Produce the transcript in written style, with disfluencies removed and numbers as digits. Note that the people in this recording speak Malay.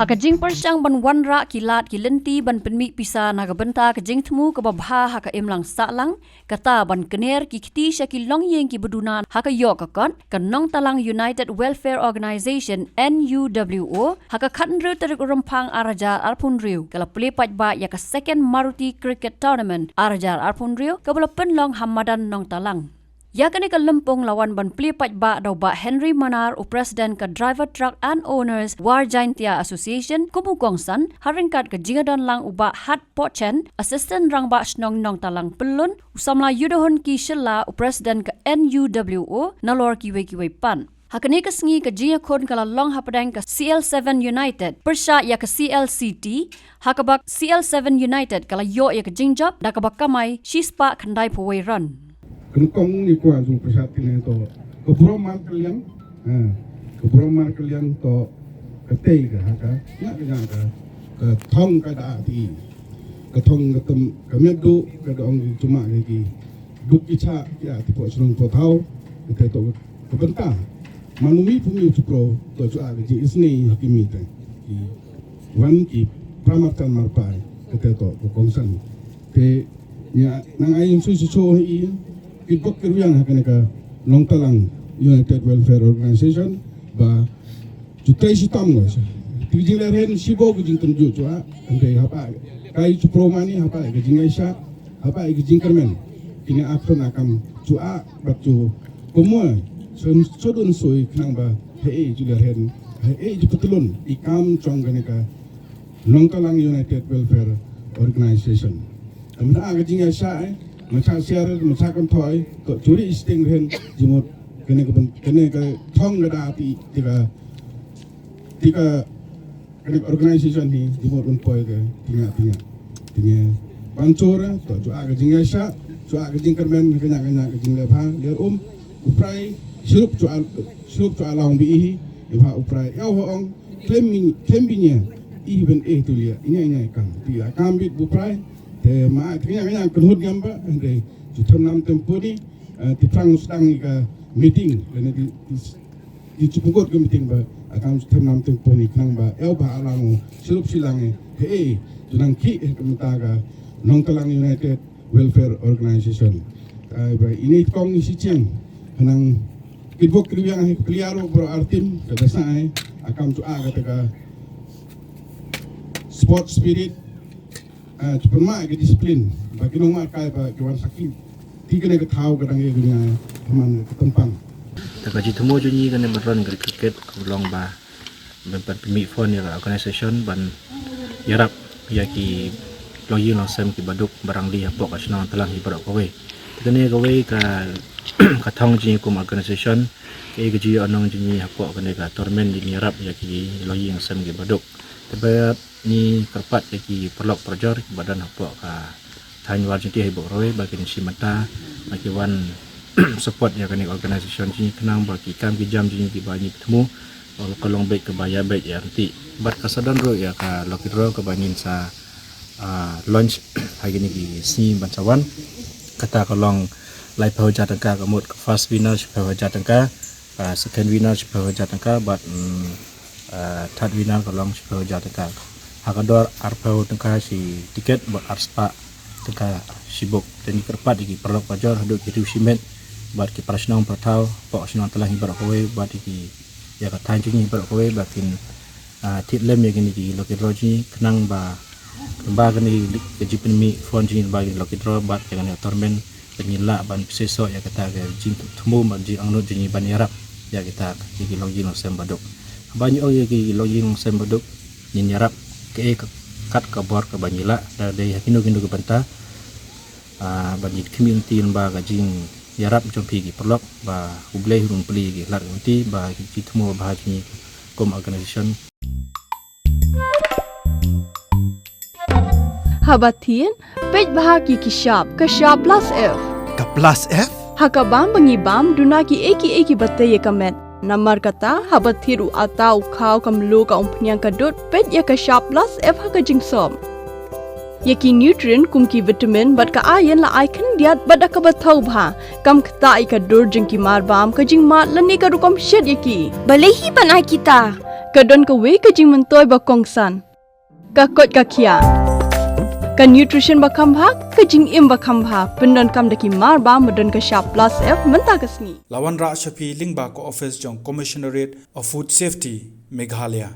Hakajing persyang ban wanra kilat kilenti ban penmi pisa nagabenta kajing temu ke babha haka imlang saklang kata ban kener kikti Shillong Mail ki Duna haka yok kakon kanong talang United Welfare Organization NUWO haka katnru terik rempang arajar arpunriu kala plepat ba ya ka second Maruti Cricket Tournament arajar arpunriu kabala Pynlong hamadan nong talang. Ya kini ke Lympung lawan ban plepat ba daw ba Henry Manar u Presiden ke Driver Truck and Owners Warjaintia Association kumugongsan haringkat ke jingadon lang uba hat pochen assistant rang ba snong nong talang pelun usamla yudohon ki shilla u Presiden ke NUWO nalor kiwe pan. Hakani kesengi ke jinga kon kala long hapadang ke CL7 United persya ya ke CLCT hakabak CL7 United kala yo ya ke jingjab dakabak kamai shispa kandai powai run. Kentong ni kuat tu persatuan itu keberoman kalian to ketei ke haka nak ke ketong kada ati ketong ketem kami tu kada orang cuma lagi duk icha ya tipu serong potau kita tu kebentar manumi pumi cukro to cua lagi isni hakimi te wan ki pramatan marpai kita tu kongsan te ya nang ayin susu hi Kyrwoh Kyrwoh hakanaka long talang United Welfare Organization ba jutai sitam guys. Tijing leren sibo kujing tenju cua andai apa kai cupromani apa kujing Aisha apa kujing Kermen kini akron akam cua batu semua sodun soi kenang ba hei ju leren hei ju petulun ikam cong kanaka long talang United Welfare Organization. Amna kujing Aisha macam share macam kontoy to curi isting ren jimut kene ke thong gada ati tiga kene organisation ni jimut unpoy ke tinga bancora to jo aga jingasha jo aga jingkermen kenya jing lebha ler uprai sirup jo along bi iba uprai ya hoong klembinya even tulia inya kan tiga kambit uprai te ma kanya kenhut gamba ande jutam nam tempo ni tipang sedang ka meeting lene di cupukot ke meeting ba akan jutam nam tempo ni kang ba el ba alang silup silang junang ki kemtaga nong talang United Welfare Organization ba ini kong isi ciang hanang Kyrwoh Kyrwoh kliaro bro artim kada sai akan tu kata sport spirit cuma ke disiplin bagi nong kai ba kawan sakit tiga ne ke tahu kadang ye dunia teman ketempang tak kaji temu junyi kan meron cricket long ba mempat pemi phone ya organisation ban yarap ya ki loyi no sem ki baduk barang li apok asna telang hi barok kowe kene kowe ka kathong ji kum organisation ke gaji anong junyi apok kene ka tournament di yarap ya ki loyi no sem ki baduk tebe ni kerpat lagi perlok projor badan apa ka thain war jinti hibok roe bagi ni simata bagi wan support ya kan organisation ni kenang bagi kam ki jam ni ki bani temu kolong baik ke baya baik ya nanti bat kasadan ro ya ka lokidro ke banin sa launch hari ni ki sni bancawan kata kolong lai pau jatangka kamut first winner pau jatangka second winner pau jatangka bat third winner kolong pau jatangka hakador arpau tengka si tiket buat arspa tengka sibuk dan kerpat di perlok pajar haduk kitu simet buat ki prasnong pertau pok sinong telah hibar kowe buat di ya ka tan jini hibar kowe batin titlem ya gini di lokidroji kenang ba gani gaji penmi phone jini bagi lokidro buat dengan tournament penyila ban seso ya kata ga jin temu manji angno jini ban yarap ya kita ki logi no sembaduk banyak ya ki logi no sembaduk nyin yarap ke kat kabor ke banyila dari kinu ke benta bagi community lembaga jing yarap jompi gi perlok ba ublei hurun peli gi lar unti ba ki temu bahagi kom organisation habatin pej bahagi ki shop ka shop plus f ka plus f hakabam bangibam duna ki eki batte ye kamet Namar kata habat thiru atau kau kamlu ka umpnyang kadut pet ya ka sharp plus f ha ka jingsom. Yaki nutrient kum ki vitamin bat ka iron la icon diat bat ka bathau bha kam khta I ka dur jing ki mar bam ka jing mat lani ka rukom shed yaki. Balehi banai kita. Kadon ka we ka jing mentoy ba kongsan. Ka kot ka kia. Ka nutrition ba kambha ka jing im ba kambha pendon kam daki mar ba medon ka sharp plus F menta ka sngi. Lawan Ra Shapi Lingba ko office jong Commissionerate of Food Safety Meghalaya.